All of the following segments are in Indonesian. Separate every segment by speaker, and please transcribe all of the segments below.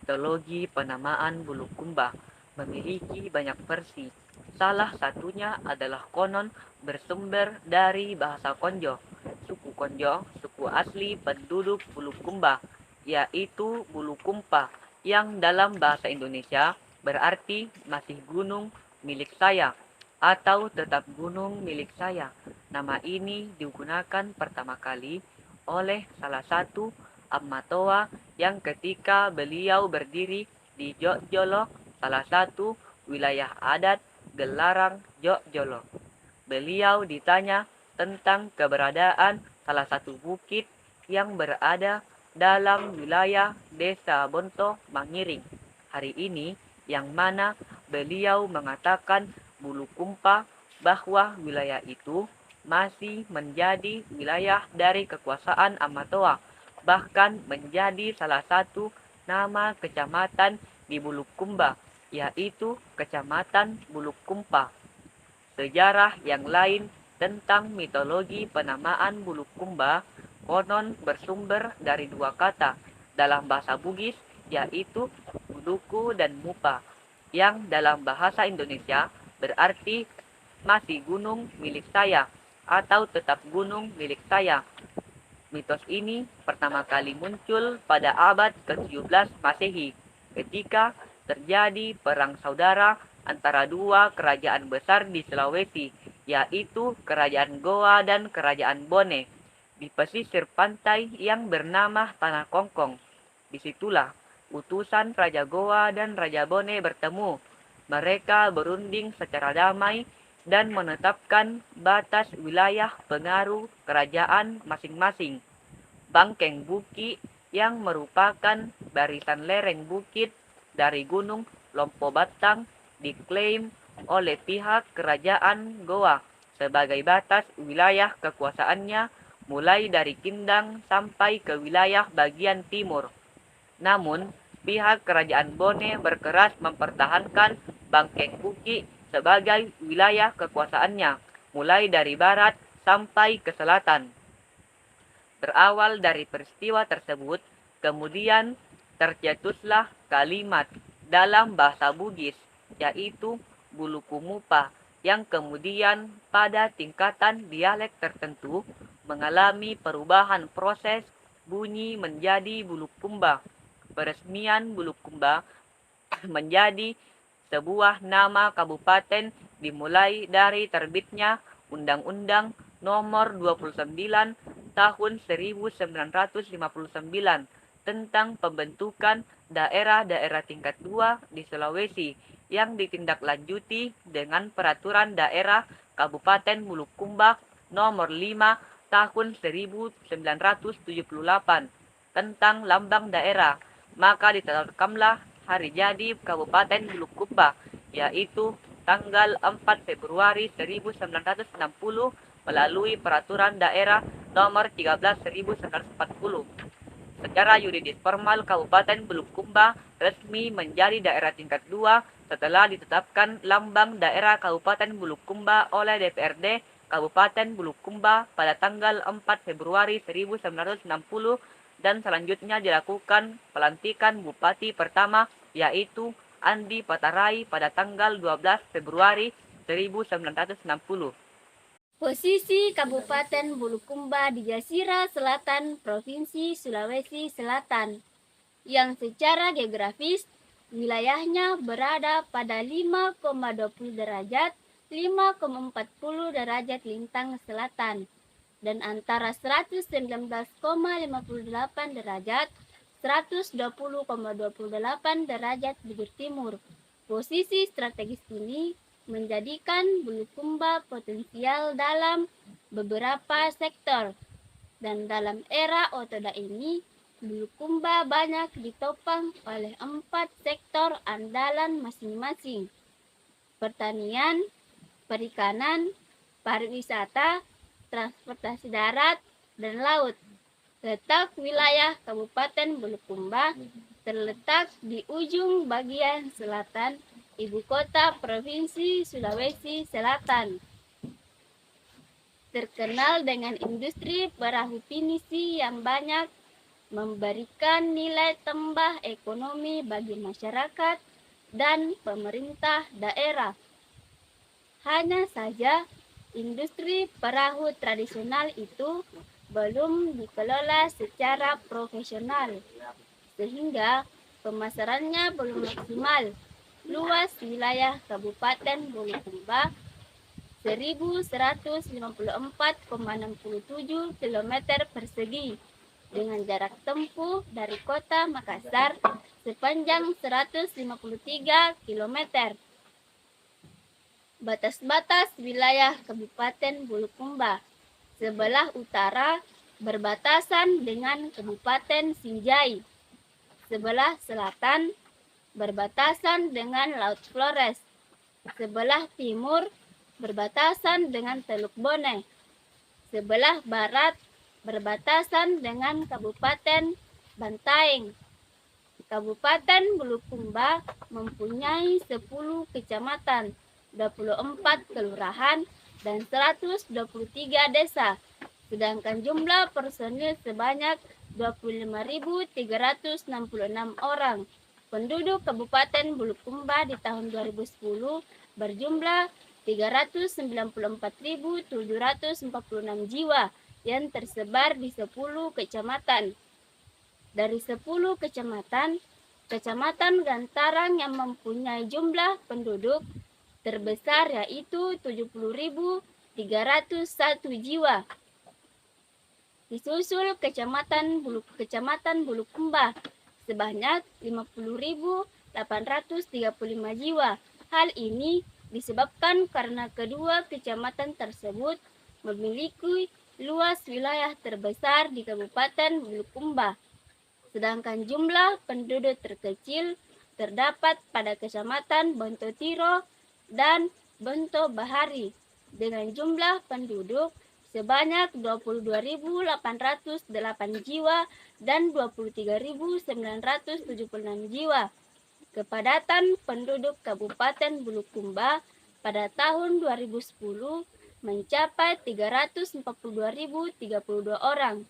Speaker 1: mitologi penamaan Bulukumba memiliki banyak versi. Salah satunya adalah konon bersumber dari bahasa Konjo. Suku Konjo, suku asli penduduk Bulukumba, yaitu Bulukumpa, yang dalam bahasa Indonesia berarti masih gunung milik saya atau tetap gunung milik saya. Nama ini digunakan pertama kali oleh salah satu Amatoa yang ketika beliau berdiri di Jogjolo, salah satu wilayah adat Gelarang Jogjolo. Beliau ditanya tentang keberadaan salah satu bukit yang berada dalam wilayah Desa Bonto Mangiring hari ini, yang mana beliau mengatakan Bulukumpa bahwa wilayah itu masih menjadi wilayah dari kekuasaan Amatoa, bahkan menjadi salah satu nama kecamatan di Bulukumba, yaitu Kecamatan Bulukumpa. Sejarah yang lain tentang mitologi penamaan Bulukumba konon bersumber dari dua kata dalam bahasa Bugis, yaitu Buluku dan Mupa, yang dalam bahasa Indonesia berarti masih gunung milik saya atau tetap gunung milik saya. Mitos ini pertama kali muncul pada abad ke-17 Masehi ketika terjadi perang saudara antara dua kerajaan besar di Sulawesi, yaitu Kerajaan Goa dan Kerajaan Bone, di pesisir pantai yang bernama Tanah Kongkong. Disitulah utusan Raja Goa dan Raja Bone bertemu. Mereka berunding secara damai dan menetapkan batas wilayah pengaruh kerajaan masing-masing. Bangkeng Buki yang merupakan barisan lereng bukit dari Gunung Lompo Batang diklaim oleh pihak kerajaan Goa sebagai batas wilayah kekuasaannya mulai dari Kindang sampai ke wilayah bagian timur. Namun, pihak kerajaan Bone berkeras mempertahankan Bangkeng Buki sebagai wilayah kekuasaannya, mulai dari barat sampai ke selatan. Berawal dari peristiwa tersebut, kemudian tercetuslah kalimat dalam bahasa Bugis, yaitu Bulukumupa, yang kemudian pada tingkatan dialek tertentu mengalami perubahan proses bunyi menjadi Bulukumba. Peresmian Bulukumba menjadi sebuah nama kabupaten dimulai dari terbitnya Undang-Undang Nomor 29 Tahun 1959 tentang pembentukan daerah-daerah tingkat 2 di Sulawesi yang ditindaklanjuti dengan Peraturan Daerah Kabupaten Bulukumba Nomor 5 Tahun 1978 tentang lambang daerah, maka ditetapkanlah hari jadi Kabupaten Bulukumba, yaitu tanggal 4 Februari 1960 melalui Peraturan Daerah Nomor 13 1940. Secara yuridis formal, Kabupaten Bulukumba resmi menjadi daerah tingkat 2 setelah ditetapkan lambang daerah Kabupaten Bulukumba oleh DPRD Kabupaten Bulukumba pada tanggal 4 Februari 1960 dan selanjutnya dilakukan pelantikan Bupati pertama, yaitu Andi Patarai pada tanggal 12 Februari 1960.
Speaker 2: Posisi Kabupaten Bulukumba di Jasira Selatan, Provinsi Sulawesi Selatan, yang secara geografis wilayahnya berada pada 5,20 derajat 5,40 derajat lintang selatan dan antara 119,58 derajat 120,28 derajat bujur timur. Posisi strategis ini menjadikan Bulukumba potensial dalam beberapa sektor, dan dalam era Otoda ini Bulukumba banyak ditopang oleh 4 sektor andalan masing-masing: pertanian, perikanan, pariwisata, transportasi darat, dan laut. Letak wilayah Kabupaten Bulukumba terletak di ujung bagian selatan ibu kota Provinsi Sulawesi Selatan. Terkenal dengan industri perahu pinisi yang banyak memberikan nilai tambah ekonomi bagi masyarakat dan pemerintah daerah. Hanya saja, industri perahu tradisional itu belum dikelola secara profesional, sehingga pemasarannya belum maksimal. Luas wilayah Kabupaten Bulukumba 1154,67 km persegi dengan jarak tempuh dari kota Makassar sepanjang 153 km. Batas-batas wilayah Kabupaten Bulukumba. Sebelah utara berbatasan dengan Kabupaten Sinjai. Sebelah selatan berbatasan dengan Laut Flores. Sebelah timur berbatasan dengan Teluk Bone. Sebelah barat berbatasan dengan Kabupaten Bantaeng. Kabupaten Bulukumba mempunyai 10 kecamatan, 24 kelurahan, dan 123 desa, sedangkan jumlah personil sebanyak 25.366 orang. Penduduk Kabupaten Bulukumba di tahun 2010 berjumlah 394.746 jiwa yang tersebar di 10 kecamatan. Dari 10 kecamatan, Kecamatan Gantarang yang mempunyai jumlah penduduk terbesar yaitu 70.301 jiwa. Disusul Kecamatan Bulukumba sebanyak 50.835 jiwa. Hal ini disebabkan karena kedua kecamatan tersebut memiliki luas wilayah terbesar di Kabupaten Bulukumba. Sedangkan jumlah penduduk terkecil terdapat pada Kecamatan Bontotiro dan Bonto Bahari dengan jumlah penduduk sebanyak 22.808 jiwa dan 23.976 jiwa. Kepadatan penduduk Kabupaten Bulukumba pada tahun 2010 mencapai 342.032 orang.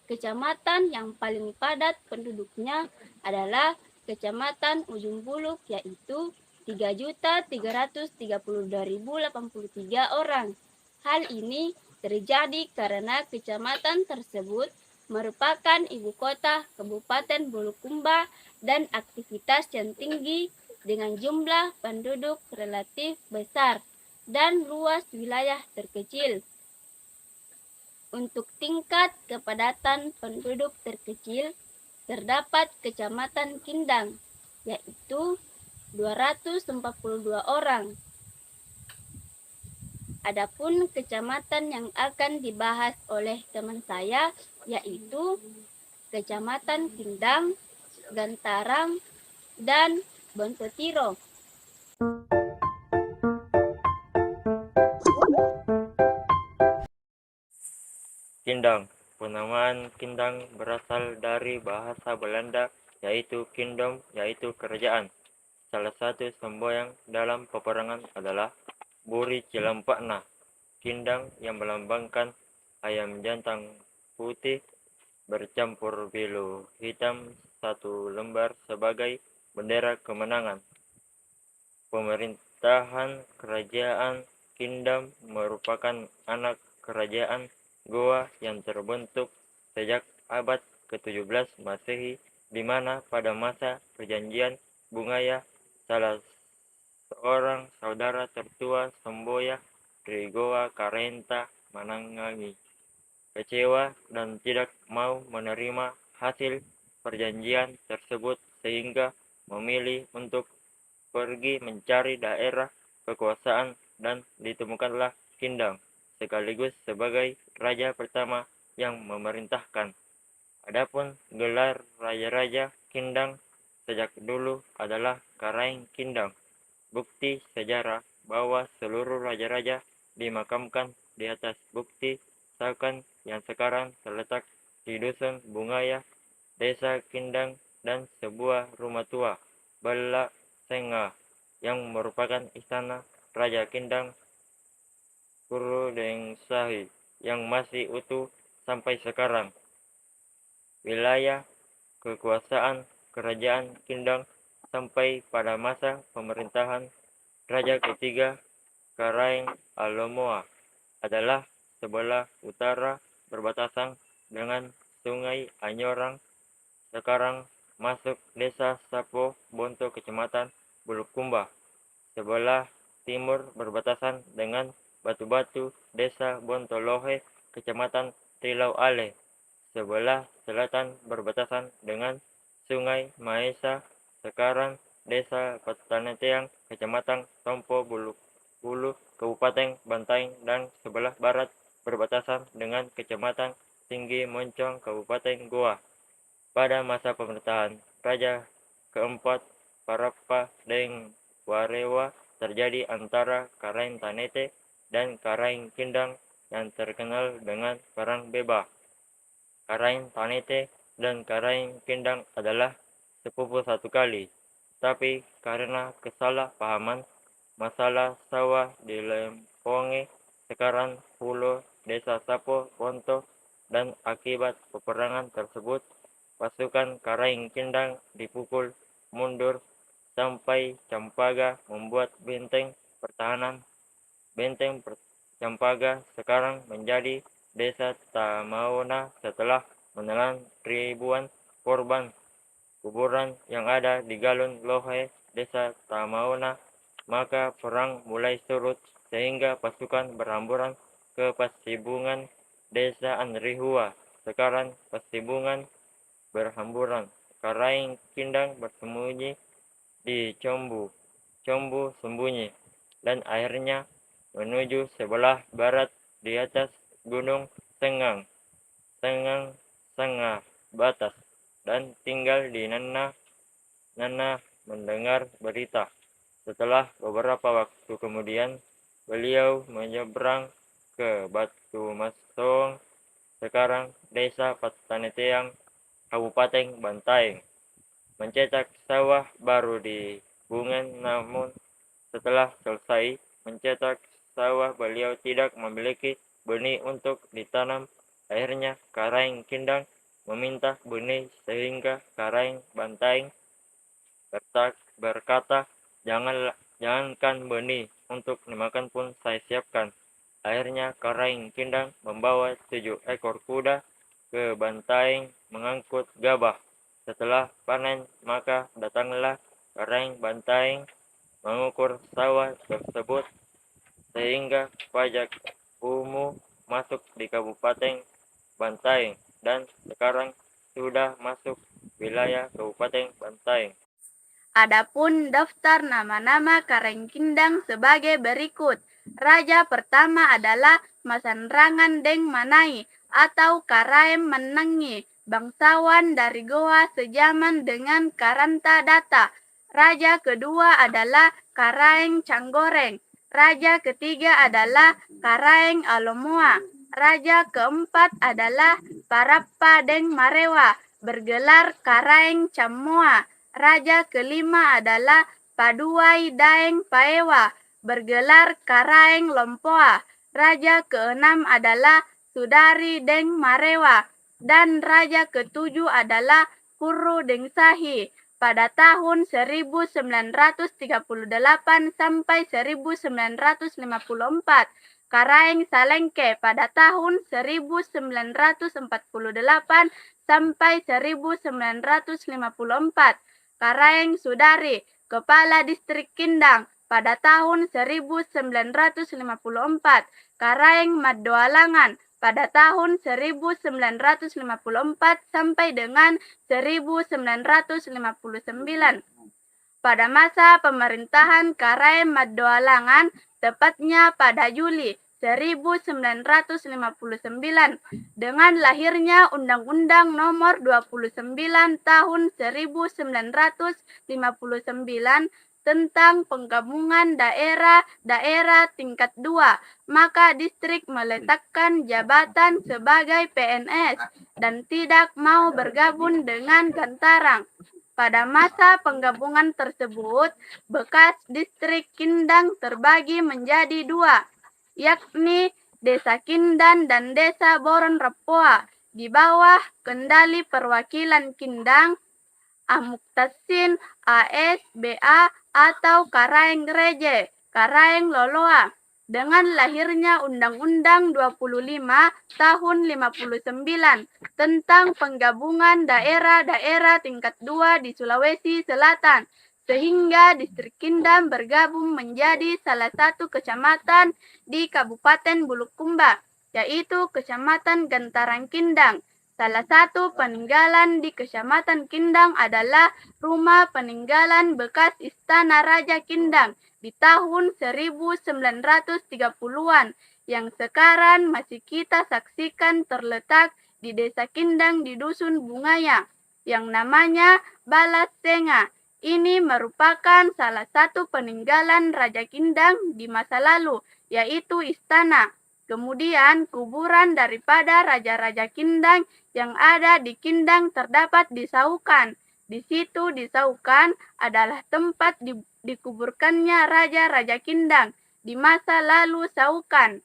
Speaker 2: Kecamatan yang paling padat penduduknya adalah Kecamatan Ujung Buluk yaitu 3.332.083 orang. Hal ini terjadi karena kecamatan tersebut merupakan ibu kota Kabupaten Bulukumba dan aktivitas yang tinggi dengan jumlah penduduk relatif besar dan luas wilayah terkecil. Untuk tingkat kepadatan penduduk terkecil, terdapat Kecamatan Kindang, yaitu 242 orang. Adapun kecamatan yang akan dibahas oleh teman saya, yaitu Kecamatan Kindang, Gantarang, dan Bontotiro.
Speaker 3: Kindang. Penamaan Kindang berasal dari bahasa Belanda yaitu kingdom, yaitu kerajaan. Salah satu semboyan dalam peperangan adalah Buri Cilempakna. Kindang yang melambangkan ayam jantan putih bercampur biru hitam satu lembar sebagai bendera kemenangan. Pemerintahan Kerajaan Kindam merupakan anak kerajaan Goa yang terbentuk sejak abad ke-17 Masehi, di mana pada masa perjanjian Bungaya salah seorang saudara tertua Semboya dari Goa Karenta Manangangi kecewa dan tidak mau menerima hasil perjanjian tersebut sehingga memilih untuk pergi mencari daerah kekuasaan dan ditemukanlah Kindang sekaligus sebagai raja pertama yang memerintahkan. Adapun gelar raja-raja Kindang sejak dulu adalah Karaeng Kindang, bukti sejarah bahwa seluruh raja-raja dimakamkan di atas bukti Sakan yang sekarang terletak di Dusun Bungaya, Desa Kindang, dan sebuah rumah tua, Bala Senga, yang merupakan istana Raja Kindang Kurudengsahi yang masih utuh sampai sekarang. Wilayah kekuasaan kerajaan Kindang sampai pada masa pemerintahan Raja ketiga Karaeng Alomoa adalah sebelah utara berbatasan dengan Sungai Anyorang, sekarang masuk Desa Sapo Bonto Kecamatan Bulukumba. Sebelah timur berbatasan dengan Batu-Batu Desa Bontolohe Kecamatan Trilau Ale. Sebelah selatan berbatasan dengan Sungai Maesa, sekarang Desa Pataneteang Kecamatan Tompo Bulu Kabupaten Bantaeng, dan sebelah barat berbatasan dengan Kecamatan Tinggi Moncong Kabupaten Goa. Pada masa pemerintahan Raja keempat Parappa Deng Warewa terjadi antara Karaeng Tanete dan Karaeng Kindang yang terkenal dengan Perang Beba. Karaeng Tanete dan Karaeng Kindang adalah sepupu satu kali, tapi karena kesalahpahaman masalah sawah di Lemponge, sekarang Pulau Desa Sapo Bonto, dan akibat peperangan tersebut pasukan Karaeng Kindang dipukul mundur sampai Campaga membuat benteng pertahanan. Benteng Campaga sekarang menjadi Desa Tamauna setelah menelan ribuan korban kuburan yang ada di Galun Lohe, Desa Tamauna. Maka perang mulai surut sehingga pasukan berhamburan ke Pasibungan Desa Anrihua, sekarang Pasibungan berhamburan. Karaeng Kindang bersembunyi di Combu sembunyi, dan akhirnya menuju sebelah barat di atas Gunung Sengang Sengah Batas, dan tinggal di Nana mendengar berita. Setelah beberapa waktu kemudian, beliau menyeberang ke Batu Masong, sekarang Desa Pataneteang, Kabupaten Bantaeng, mencetak sawah baru di Bungen. Namun setelah selesai mencetak sawah, beliau tidak memiliki benih untuk ditanam. Akhirnya Karaeng Kindang meminta benih, sehingga Karaeng Bantaeng berkata, jangankan benih, untuk dimakan pun saya siapkan. Akhirnya Karaeng Kindang membawa 7 ekor kuda ke Bantaeng mengangkut gabah. Setelah panen, maka datanglah Karaeng Bantaeng mengukur sawah tersebut, sehingga pajak umum masuk di Kabupaten Bantaeng, dan sekarang sudah masuk wilayah Kabupaten Bantaeng.
Speaker 2: Adapun daftar nama-nama Karaeng Kindang sebagai berikut. Raja pertama adalah Masanrangan Deng Manai atau Karaeng Menengi, bangsawan dari Goa sejaman dengan Karanta Data. Raja kedua adalah Karaeng Canggoreng. Raja ketiga adalah Karaeng Alomoa. Raja keempat adalah Parappa Deng Marewa, bergelar Karaeng Camoa. Raja kelima adalah Paduai Daeng Paewa, bergelar Karaeng Lompoa. Raja keenam adalah Sudari Deng Marewa, dan raja ketujuh adalah Purru Deng Sahi. Pada tahun 1938 sampai 1954, Karaeng Salengke pada tahun 1948 sampai 1954. Karaeng Sudari, Kepala Distrik Kindang pada tahun 1954. Karaeng Madoalangan pada tahun 1954 sampai dengan 1959. Pada masa pemerintahan Karaeng Madoalangan, tepatnya pada Juli 1959, dengan lahirnya Undang-Undang Nomor 29 Tahun 1959 tentang penggabungan daerah-daerah tingkat 2, maka distrik meletakkan jabatan sebagai PNS dan tidak mau bergabung dengan Gantarang. Pada masa penggabungan tersebut, bekas distrik Kindang terbagi menjadi 2, yakni Desa Kindan dan Desa Boron Repoa. di bawah kendali perwakilan Kindang, Amuktasin, AS, BA, atau Karaeng Reje, Karaeng Loloa. Dengan lahirnya Undang-Undang 25 tahun 59 tentang penggabungan daerah-daerah tingkat 2 di Sulawesi Selatan, sehingga distrik Kindang bergabung menjadi salah satu kecamatan di Kabupaten Bulukumba, yaitu Kecamatan Gantarang Kindang. Salah satu peninggalan di Kecamatan Kindang adalah rumah peninggalan bekas Istana Raja Kindang di tahun 1930-an yang sekarang masih kita saksikan terletak di Desa Kindang di Dusun Bungaya yang namanya Balas Senga. Ini merupakan salah satu peninggalan Raja Kindang di masa lalu, yaitu istana. Kemudian kuburan daripada Raja-Raja Kindang yang ada di Kindang terdapat di Saukan. Di situ di Saukan adalah tempat dikuburkannya Raja-Raja Kindang di masa lalu Saukan.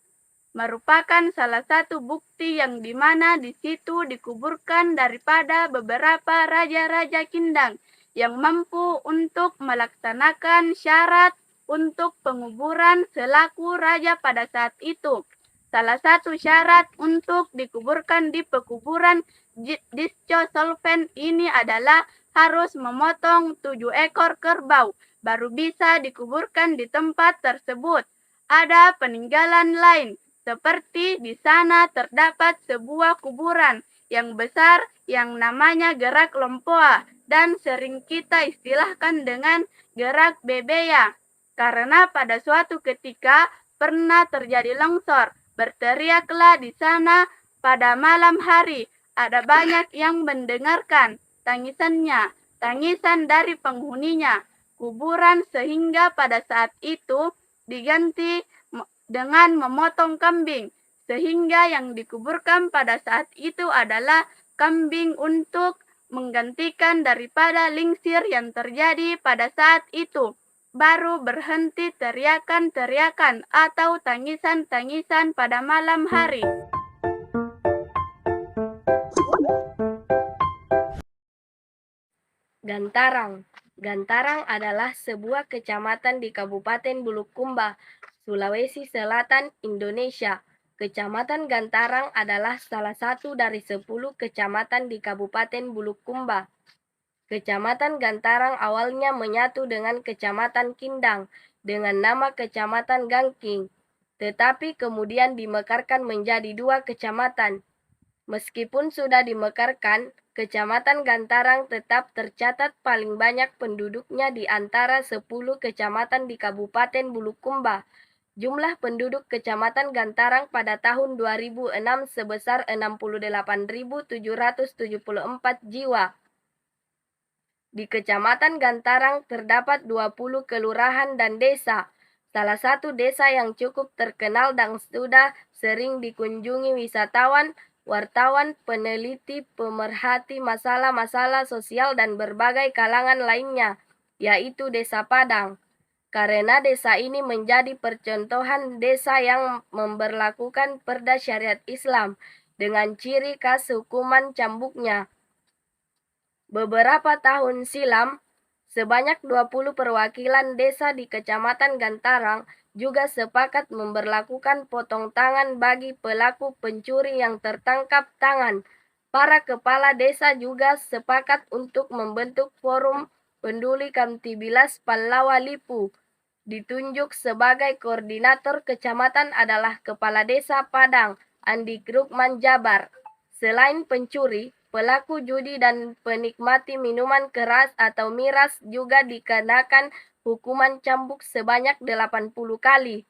Speaker 2: Merupakan salah satu bukti yang dimana di situ dikuburkan daripada beberapa Raja-Raja Kindang yang mampu untuk melaksanakan syarat untuk penguburan selaku raja pada saat itu. Salah satu syarat untuk dikuburkan di pekuburan Disco Solven ini adalah harus memotong 7 ekor kerbau, baru bisa dikuburkan di tempat tersebut. Ada peninggalan lain, seperti di sana terdapat sebuah kuburan yang besar yang namanya Gerak Lompoa dan sering kita istilahkan dengan Gerak Bebeya. Karena pada suatu ketika pernah terjadi longsor. Berteriaklah di sana pada malam hari. Ada banyak yang mendengarkan tangisannya, tangisan dari penghuninya. Kuburan sehingga pada saat itu diganti dengan memotong kambing. Sehingga yang dikuburkan pada saat itu adalah kambing untuk menggantikan daripada lingsir yang terjadi pada saat itu. Baru berhenti teriakan-teriakan atau tangisan-tangisan pada malam hari. Gantarang. Gantarang adalah sebuah kecamatan di Kabupaten Bulukumba, Sulawesi Selatan, Indonesia. Kecamatan Gantarang adalah salah satu dari 10 kecamatan di Kabupaten Bulukumba. Kecamatan Gantarang awalnya menyatu dengan Kecamatan Kindang dengan nama Kecamatan Gangking, tetapi kemudian dimekarkan menjadi 2 kecamatan. Meskipun sudah dimekarkan, Kecamatan Gantarang tetap tercatat paling banyak penduduknya di antara 10 kecamatan di Kabupaten Bulukumba. Jumlah penduduk Kecamatan Gantarang pada tahun 2006 sebesar 68.774 jiwa. Di Kecamatan Gantarang terdapat 20 kelurahan dan desa. Salah satu desa yang cukup terkenal dan sudah sering dikunjungi wisatawan, wartawan, peneliti, pemerhati masalah-masalah sosial dan berbagai kalangan lainnya, yaitu Desa Padang. Karena desa ini menjadi percontohan desa yang memberlakukan perda syariat Islam dengan ciri khas hukuman cambuknya. Beberapa tahun silam, sebanyak 20 perwakilan desa di Kecamatan Gantarang juga sepakat memberlakukan potong tangan bagi pelaku pencuri yang tertangkap tangan. Para kepala desa juga sepakat untuk membentuk forum peduli Kamtibilas Pallawa Lipu. Ditunjuk sebagai koordinator kecamatan adalah Kepala Desa Padang, Andi Krukman Jabar. Selain pencuri, pelaku judi dan penikmati minuman keras atau miras juga dikenakan hukuman cambuk sebanyak 80 kali.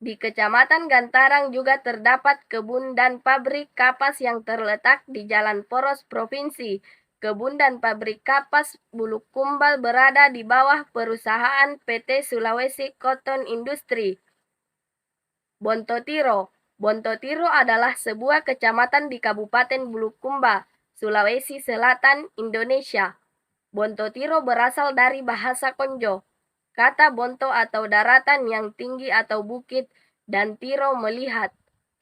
Speaker 2: Di Kecamatan Gantarang juga terdapat kebun dan pabrik kapas yang terletak di Jalan Poros Provinsi. Kebun dan pabrik kapas Bulukumba berada di bawah perusahaan PT Sulawesi Cotton Industry. Bontotiro. Bontotiro adalah sebuah kecamatan di Kabupaten Bulukumba, Sulawesi Selatan, Indonesia. Bontotiro berasal dari bahasa Konjo. Kata bonto atau daratan yang tinggi atau bukit, dan tiro melihat.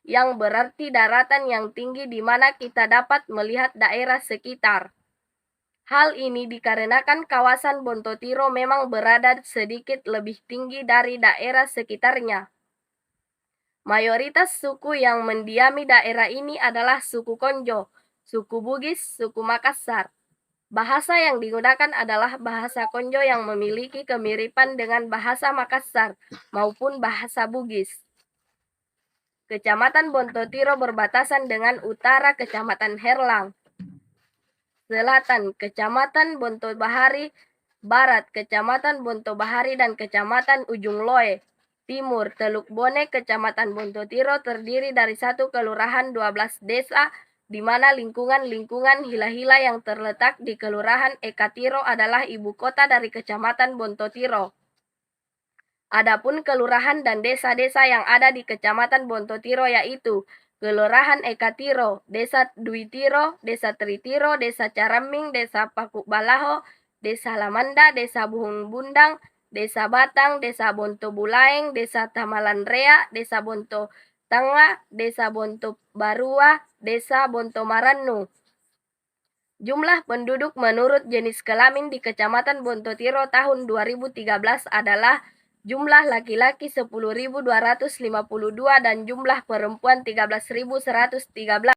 Speaker 4: yang berarti daratan yang tinggi di mana kita dapat melihat daerah sekitar. Hal ini dikarenakan kawasan Bontotiro memang berada sedikit lebih tinggi dari daerah sekitarnya. Mayoritas suku yang mendiami daerah ini adalah suku Konjo, suku Bugis, suku Makassar. Bahasa yang digunakan adalah bahasa Konjo yang memiliki kemiripan dengan bahasa Makassar maupun bahasa Bugis. Kecamatan Bontotiro berbatasan dengan utara Kecamatan Herlang, selatan Kecamatan Bontobahari, barat Kecamatan Bontobahari dan Kecamatan Ujung Loe, timur Teluk Bone. Kecamatan Bontotiro terdiri dari 1 kelurahan 12 desa, di mana lingkungan-lingkungan hila-hila yang terletak di Kelurahan Ekatiro adalah ibu kota dari Kecamatan Bontotiro. Adapun kelurahan dan desa-desa yang ada di Kecamatan Bontotiro yaitu Kelurahan Ekatiro, Desa Duitiro, Desa Tritiro, Desa Caraming, Desa Pakubalaho, Desa Lamanda, Desa Buhung Bundang, Desa Batang, Desa Bonto Bulaeng, Desa Tamalanrea, Desa Bonto Tengah, Desa Bonto Barua, Desa Bonto Marannu. Jumlah penduduk menurut jenis kelamin di Kecamatan Bontotiro tahun 2013 adalah jumlah laki-laki 10.252 dan jumlah perempuan 13.113.